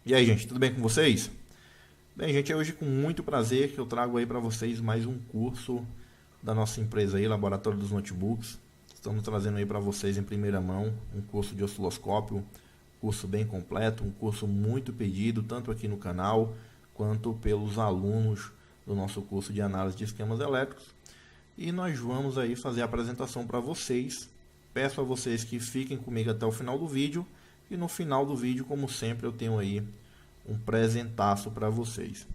E aí, gente, tudo bem com vocês? Bem, gente, é hoje com muito prazer que eu trago aí para vocês mais um curso da nossa empresa aí, Laboratório dos Notebooks. Estamos trazendo aí para vocês em primeira mão um curso de osciloscópio, curso bem completo, um curso muito pedido, tanto aqui no canal quanto pelos alunos do nosso curso de análise de esquemas elétricos. E nós vamos aí fazer a apresentação para vocês. Peço a vocês que fiquem comigo até o final do vídeo. E no final do vídeo, como sempre, eu tenho aí um presentaço para vocês.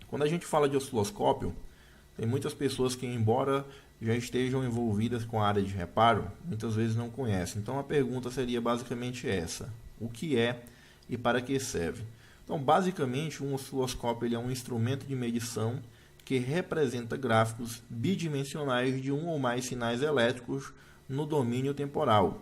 Quando a gente fala de osciloscópio, tem muitas pessoas que, embora já estejam envolvidas com a área de reparo, muitas vezes não conhecem. Então a pergunta seria basicamente essa: o que é e para que serve? Então, basicamente, um osciloscópio ele é um instrumento de medição que representa gráficos bidimensionais de um ou mais sinais elétricos no domínio temporal.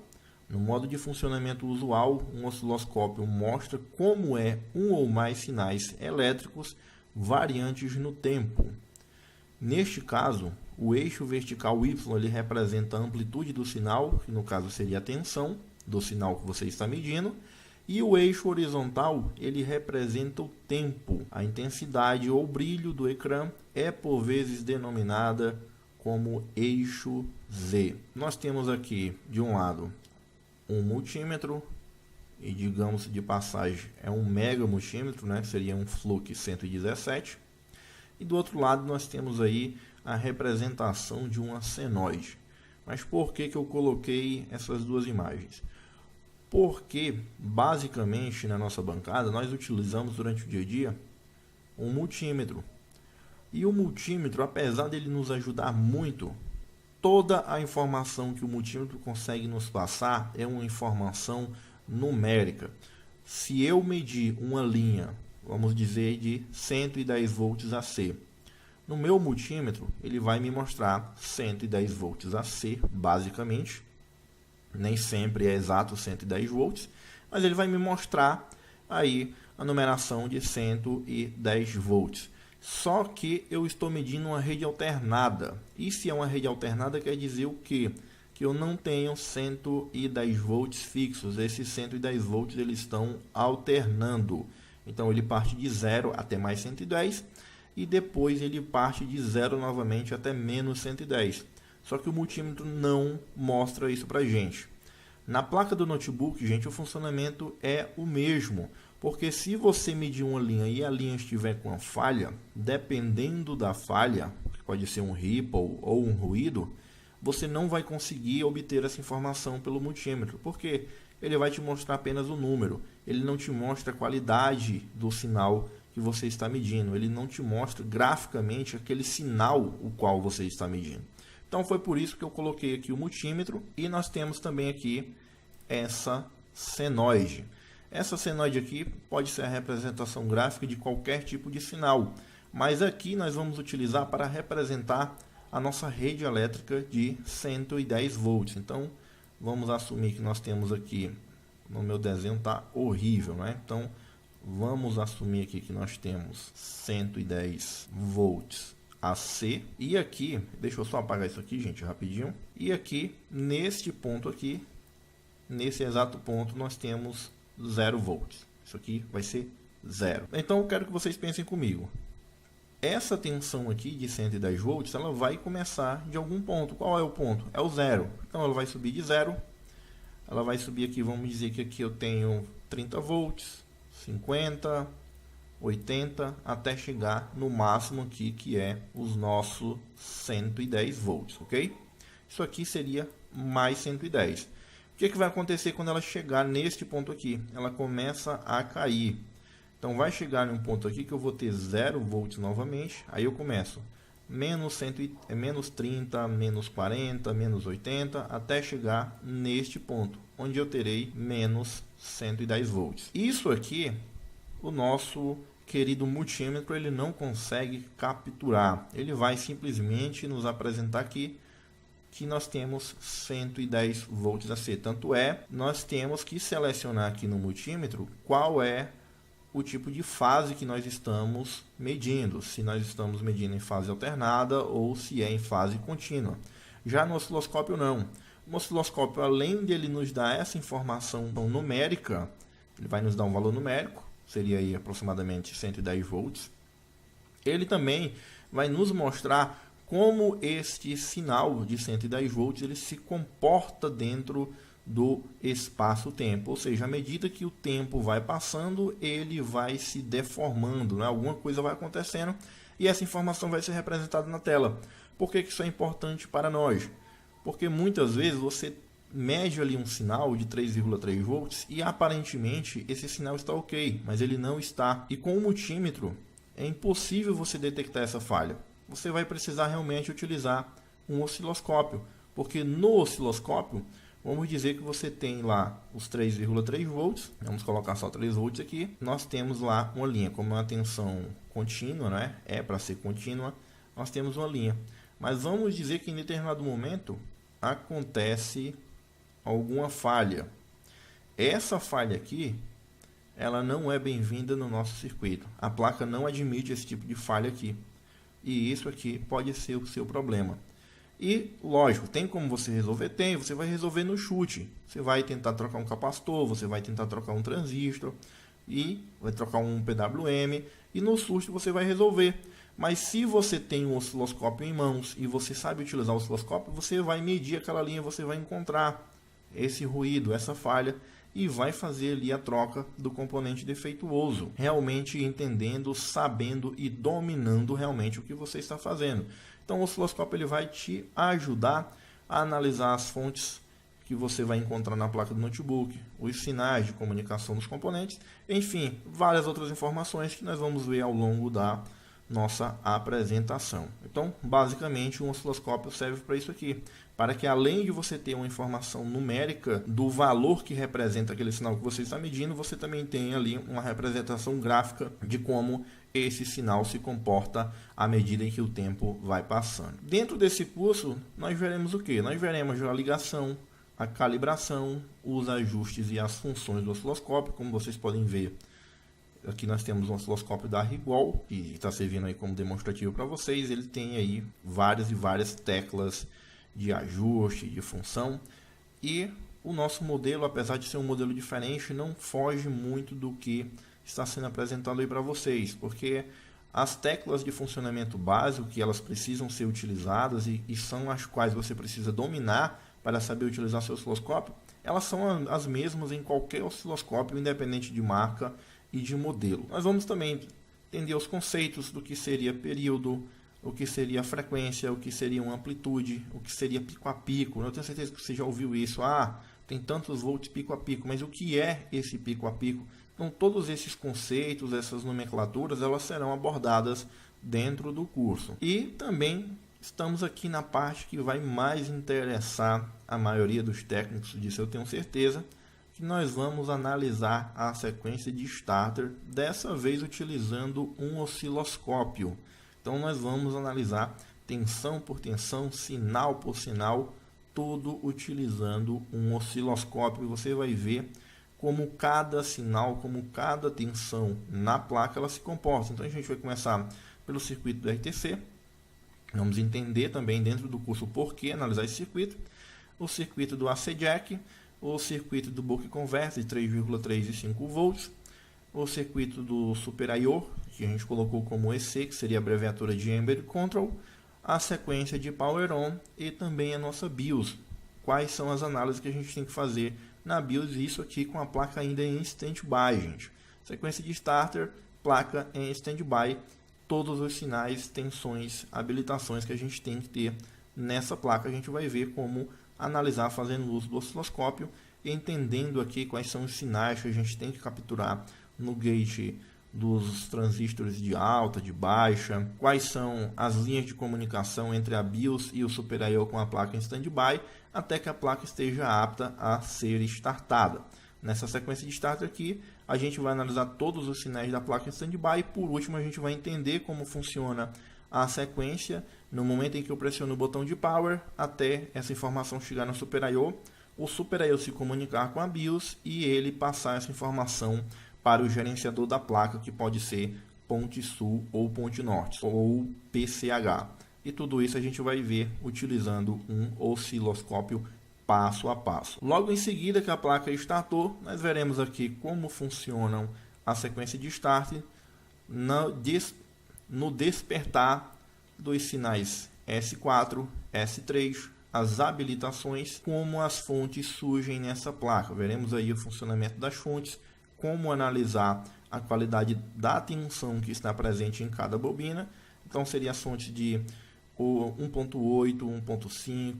No modo de funcionamento usual, um osciloscópio mostra como é um ou mais sinais elétricos variantes no tempo. Neste caso, o eixo vertical Y ele representa a amplitude do sinal, que no caso seria a tensão do sinal que você está medindo, e o eixo horizontal ele representa o tempo. A intensidade ou brilho do ecrã é por vezes denominada como eixo Z. Nós temos aqui, de um lado, um multímetro, e digamos de passagem é um mega multímetro, né? Seria um Fluke 117. E do outro lado nós temos aí a representação de uma senoide. Mas por que eu coloquei essas duas imagens? Porque basicamente na nossa bancada nós utilizamos durante o dia a dia um multímetro. E o multímetro, apesar dele nos ajudar muito, toda a informação que o multímetro consegue nos passar é uma informação numérica. Se eu medir uma linha, vamos dizer de 110 volts AC, no meu multímetro ele vai me mostrar 110 volts AC, basicamente. Nem sempre é exato 110 volts, mas ele vai me mostrar aí a numeração de 110 volts. Só que eu estou medindo uma rede alternada. E se é uma rede alternada, quer dizer o quê? Que eu não tenho 110 volts fixos. Esses 110 volts eles estão alternando. Então ele parte de 0 até mais 110 e depois ele parte de 0 novamente até menos 110. Só que o multímetro não mostra isso para a gente. Na placa do notebook, gente, o funcionamento é o mesmo. Porque se você medir uma linha e a linha estiver com uma falha, dependendo da falha, que pode ser um ripple ou um ruído, você não vai conseguir obter essa informação pelo multímetro. Porque ele vai te mostrar apenas o número. Ele não te mostra a qualidade do sinal que você está medindo. Ele não te mostra graficamente aquele sinal o qual você está medindo. Então foi por isso que eu coloquei aqui o multímetro e nós temos também aqui essa senoide. Essa senoide aqui pode ser a representação gráfica de qualquer tipo de sinal, mas aqui nós vamos utilizar para representar a nossa rede elétrica de 110 volts. Então vamos assumir que nós temos aqui, no meu desenho está horrível, né? Então vamos assumir aqui que nós temos 110 volts AC, e aqui, deixa eu só apagar isso aqui, gente, rapidinho, e aqui, neste ponto aqui, nesse exato ponto, nós temos 0 volts, isso aqui vai ser 0. Então eu quero que vocês pensem comigo, essa tensão aqui de 110 volts, ela vai começar de algum ponto. Qual é o ponto? É o 0, então ela vai subir de 0, ela vai subir aqui, vamos dizer que aqui eu tenho 30 volts, 50, 80, até chegar no máximo aqui, que é os nossos 110 volts, ok? Isso aqui seria mais 110. O que vai acontecer quando ela chegar neste ponto aqui? Ela começa a cair. Então vai chegar em um ponto aqui que eu vou ter 0 volts novamente, aí eu começo menos 30, menos 40, menos 80, até chegar neste ponto, onde eu terei menos 110 volts. Isso aqui, o nosso querido multímetro, ele não consegue capturar. Ele vai simplesmente nos apresentar aqui que nós temos 110 volts AC. Tanto é, nós temos que selecionar aqui no multímetro qual é o tipo de fase que nós estamos medindo. Se nós estamos medindo em fase alternada ou se é em fase contínua. Já no osciloscópio não. O osciloscópio, além de ele nos dar essa informação numérica, ele vai nos dar um valor numérico, seria aí aproximadamente 110 volts. Ele também vai nos mostrar como este sinal de 110 volts ele se comporta dentro do espaço-tempo, ou seja, à medida que o tempo vai passando, ele vai se deformando, né? Alguma coisa vai acontecendo e essa informação vai ser representada na tela. Por que isso é importante para nós? Porque muitas vezes você mede ali um sinal de 3,3 volts e aparentemente esse sinal está ok, mas ele não está. E com o multímetro é impossível você detectar essa falha. Você vai precisar realmente utilizar um osciloscópio, porque no osciloscópio, vamos dizer que você tem lá os 3,3 volts, vamos colocar só 3 volts aqui, nós temos lá uma linha, como é uma tensão contínua, né? É para ser contínua, nós temos uma linha. Mas vamos dizer que em determinado momento acontece alguma falha. Essa falha aqui, ela não é bem-vinda no nosso circuito. A placa não admite esse tipo de falha aqui. E isso aqui pode ser o seu problema. E, lógico, tem como você resolver? Tem, você vai resolver no chute. Você vai tentar trocar um capacitor, você vai tentar trocar um transistor, e vai trocar um PWM, e no susto você vai resolver. Mas se você tem um osciloscópio em mãos e você sabe utilizar o osciloscópio, você vai medir aquela linha, você vai encontrar esse ruído, essa falha, e vai fazer ali a troca do componente defeituoso, realmente entendendo, sabendo e dominando realmente o que você está fazendo. Então o osciloscópio ele vai te ajudar a analisar as fontes que você vai encontrar na placa do notebook, os sinais de comunicação dos componentes, enfim, várias outras informações que nós vamos ver ao longo da nossa apresentação. Então, basicamente, um osciloscópio serve para isso aqui, para que além de você ter uma informação numérica do valor que representa aquele sinal que você está medindo, você também tem ali uma representação gráfica de como esse sinal se comporta à medida em que o tempo vai passando. Dentro desse curso, nós veremos o que? Nós veremos a ligação, a calibração, os ajustes e as funções do osciloscópio, como vocês podem ver. Aqui nós temos um osciloscópio da Rigol, que está servindo aí como demonstrativo para vocês. Ele tem aí várias e várias teclas de ajuste, de função. E o nosso modelo, apesar de ser um modelo diferente, não foge muito do que está sendo apresentado aí para vocês. Porque as teclas de funcionamento básico, que elas precisam ser utilizadas e são as quais você precisa dominar para saber utilizar seu osciloscópio, elas são as mesmas em qualquer osciloscópio, independente de marca e de modelo. Nós vamos também entender os conceitos do que seria período, o que seria frequência, o que seria uma amplitude, o que seria pico a pico. Eu tenho certeza que você já ouviu isso. Tem tantos volts pico a pico, mas o que é esse pico a pico? Então, todos esses conceitos, essas nomenclaturas, elas serão abordadas dentro do curso. E também estamos aqui na parte que vai mais interessar a maioria dos técnicos, disso eu tenho certeza, que nós vamos analisar a sequência de starter, dessa vez utilizando um osciloscópio. Então nós vamos analisar tensão por tensão, sinal por sinal, tudo utilizando um osciloscópio. Você vai ver como cada sinal, como cada tensão na placa ela se comporta. Então a gente vai começar pelo circuito do RTC. Vamos entender também dentro do curso por que analisar esse circuito. O circuito do AC Jack, o circuito do Buck Converter de 3,3 e 5 volts, o circuito do Super I/O, que a gente colocou como EC, que seria a abreviatura de Embedded Control, a sequência de Power On e também a nossa BIOS. Quais são as análises que a gente tem que fazer na BIOS, isso aqui com a placa ainda em stand-by, gente. Sequência de starter, placa em stand-by, todos os sinais, tensões, habilitações que a gente tem que ter nessa placa, a gente vai ver como analisar fazendo uso do osciloscópio e entendendo aqui quais são os sinais que a gente tem que capturar no gate dos transistores de alta, de baixa, quais são as linhas de comunicação entre a BIOS e o Super I/O com a placa em standby, até que a placa esteja apta a ser startada. Nessa sequência de starter aqui, a gente vai analisar todos os sinais da placa em standby e por último a gente vai entender como funciona a sequência no momento em que eu pressiono o botão de power até essa informação chegar no Super I/O, o Super I/O se comunicar com a BIOS e ele passar essa informação para o gerenciador da placa, que pode ser ponte sul ou ponte norte, ou PCH. E tudo isso a gente vai ver utilizando um osciloscópio passo a passo. Logo em seguida que a placa startou, nós veremos aqui como funcionam a sequência de start no despertar dos sinais S4, S3, as habilitações, como as fontes surgem nessa placa. Veremos aí o funcionamento das fontes, como analisar a qualidade da tensão que está presente em cada bobina. Então seria as fontes de 1.8, 1.5,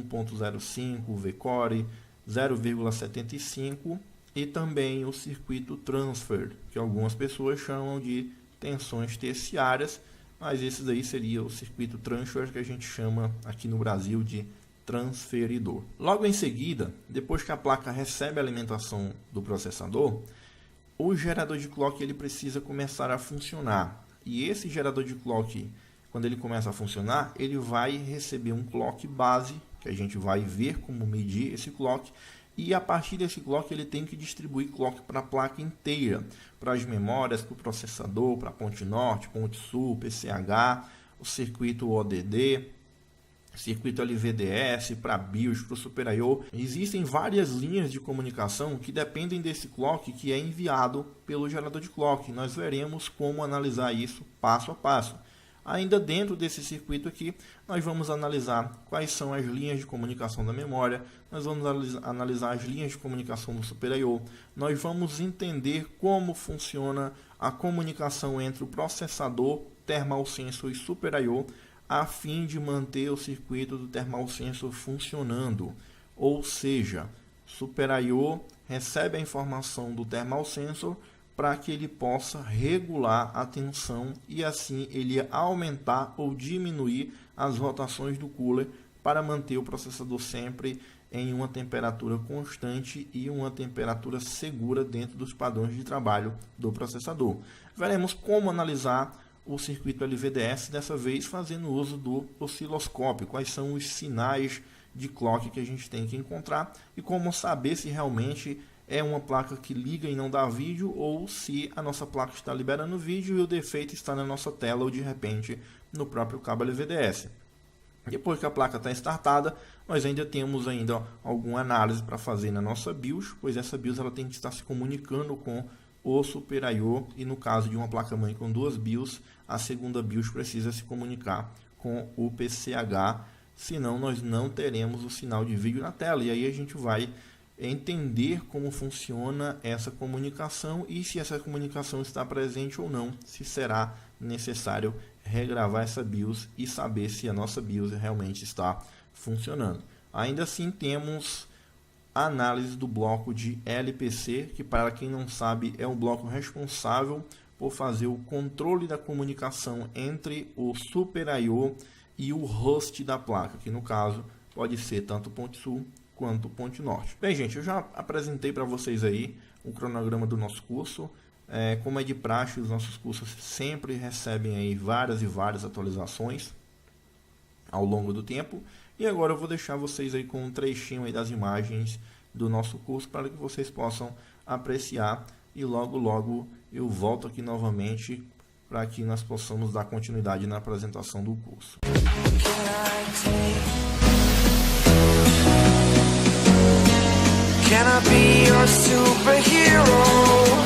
1.05, V-Core, 0,75 e também o circuito transfer, que algumas pessoas chamam de tensões terciárias, mas esse daí seria o circuito transfer, que a gente chama aqui no Brasil de transferidor. Logo em seguida, depois que a placa recebe a alimentação do processador, o gerador de clock ele precisa começar a funcionar. E esse gerador de clock, quando ele começa a funcionar, ele vai receber um clock base, que a gente vai ver como medir esse clock, e a partir desse clock ele tem que distribuir clock para a placa inteira, para as memórias, para o processador, para a ponte norte, ponte sul, PCH, o circuito ODD, circuito LVDS, para BIOS, para o Super I/O. Existem várias linhas de comunicação que dependem desse clock que é enviado pelo gerador de clock. Nós veremos como analisar isso passo a passo. Ainda dentro desse circuito aqui, nós vamos analisar quais são as linhas de comunicação da memória, nós vamos analisar as linhas de comunicação do Super I/O, nós vamos entender como funciona a comunicação entre o processador, Thermal Sensor e Super I/O, a fim de manter o circuito do Thermal Sensor funcionando. Ou seja, Super I/O recebe a informação do Thermal Sensor para que ele possa regular a tensão e assim ele aumentar ou diminuir as rotações do cooler para manter o processador sempre em uma temperatura constante e uma temperatura segura dentro dos padrões de trabalho do processador. Veremos como analisar o circuito LVDS, dessa vez fazendo uso do osciloscópio, quais são os sinais de clock que a gente tem que encontrar e como saber se realmente é uma placa que liga e não dá vídeo, ou se a nossa placa está liberando vídeo e o defeito está na nossa tela ou de repente no próprio cabo LVDS. Depois que a placa está startada, nós ainda temos alguma análise para fazer na nossa BIOS, pois essa BIOS ela tem que estar se comunicando com o Super I/O e no caso de uma placa-mãe com duas BIOS, a segunda BIOS precisa se comunicar com o PCH, senão nós não teremos o sinal de vídeo na tela. E aí a gente vai entender como funciona essa comunicação e se essa comunicação está presente ou não, se será necessário regravar essa BIOS e saber se a nossa BIOS realmente está funcionando. Ainda assim temos a análise do bloco de LPC, que para quem não sabe é o bloco responsável por fazer o controle da comunicação entre o Super I/O e o host da placa, que no caso pode ser tanto ponte sul quanto ponte norte. Bem, gente, eu já apresentei para vocês aí o cronograma do nosso curso. Como é de praxe, os nossos cursos sempre recebem aí várias e várias atualizações ao longo do tempo. E agora eu vou deixar vocês aí com um trechinho aí das imagens do nosso curso para que vocês possam apreciar. E logo, logo eu volto aqui novamente para que nós possamos dar continuidade na apresentação do curso. Can I be your superhero?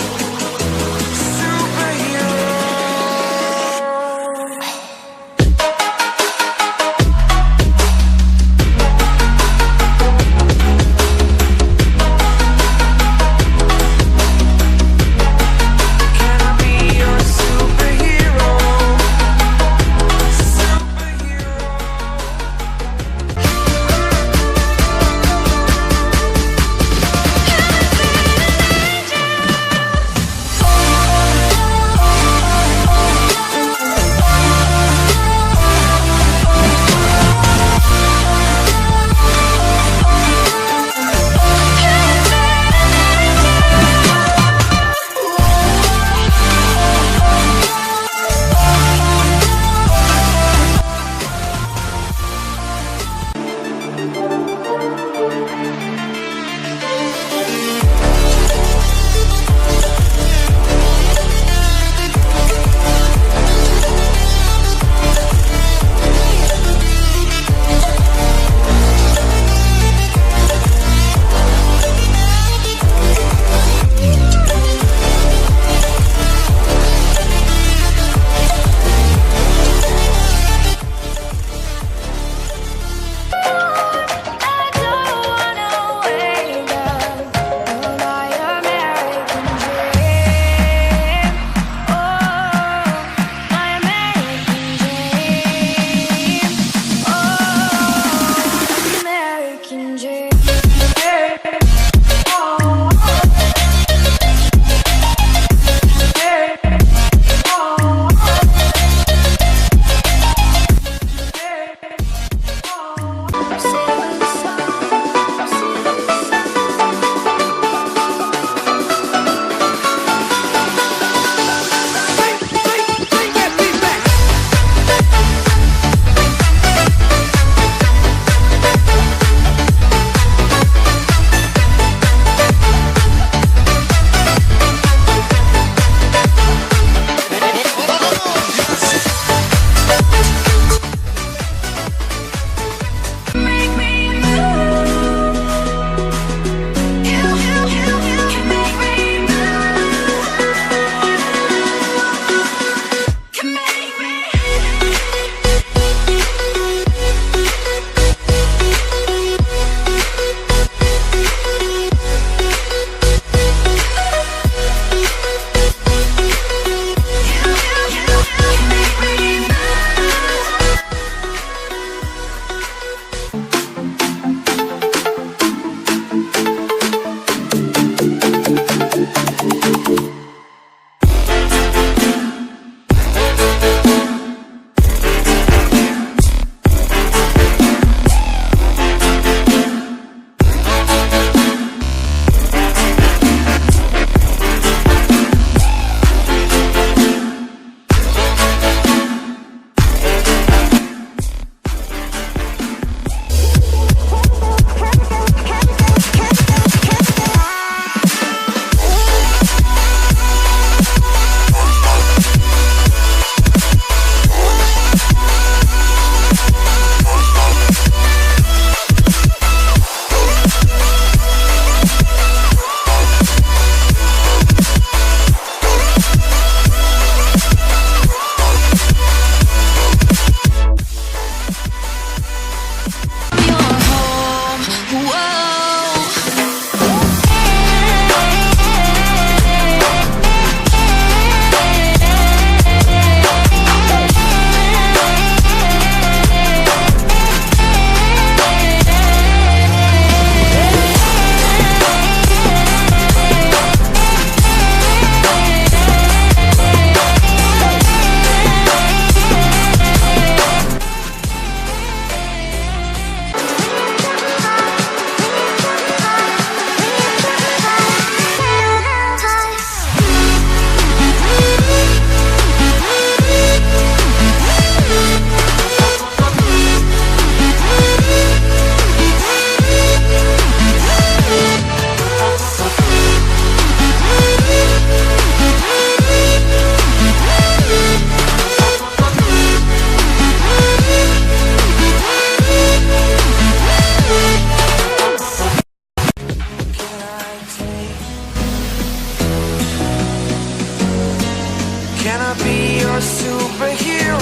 wanna be your superhero.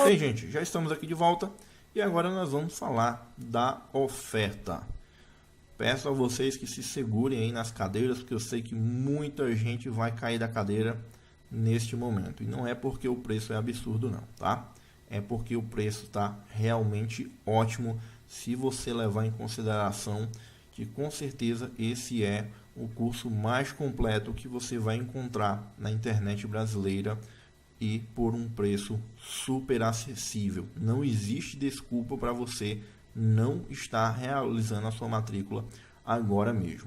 Bem, gente, já estamos aqui de volta e agora nós vamos falar da oferta. Peço a vocês que se segurem aí nas cadeiras, porque eu sei que muita gente vai cair da cadeira neste momento. E não é porque o preço é absurdo não, tá? É porque o preço está realmente ótimo se você levar em consideração que com certeza esse é o curso mais completo que você vai encontrar na internet brasileira e por um preço super acessível. Não existe desculpa para você não estar realizando a sua matrícula agora mesmo.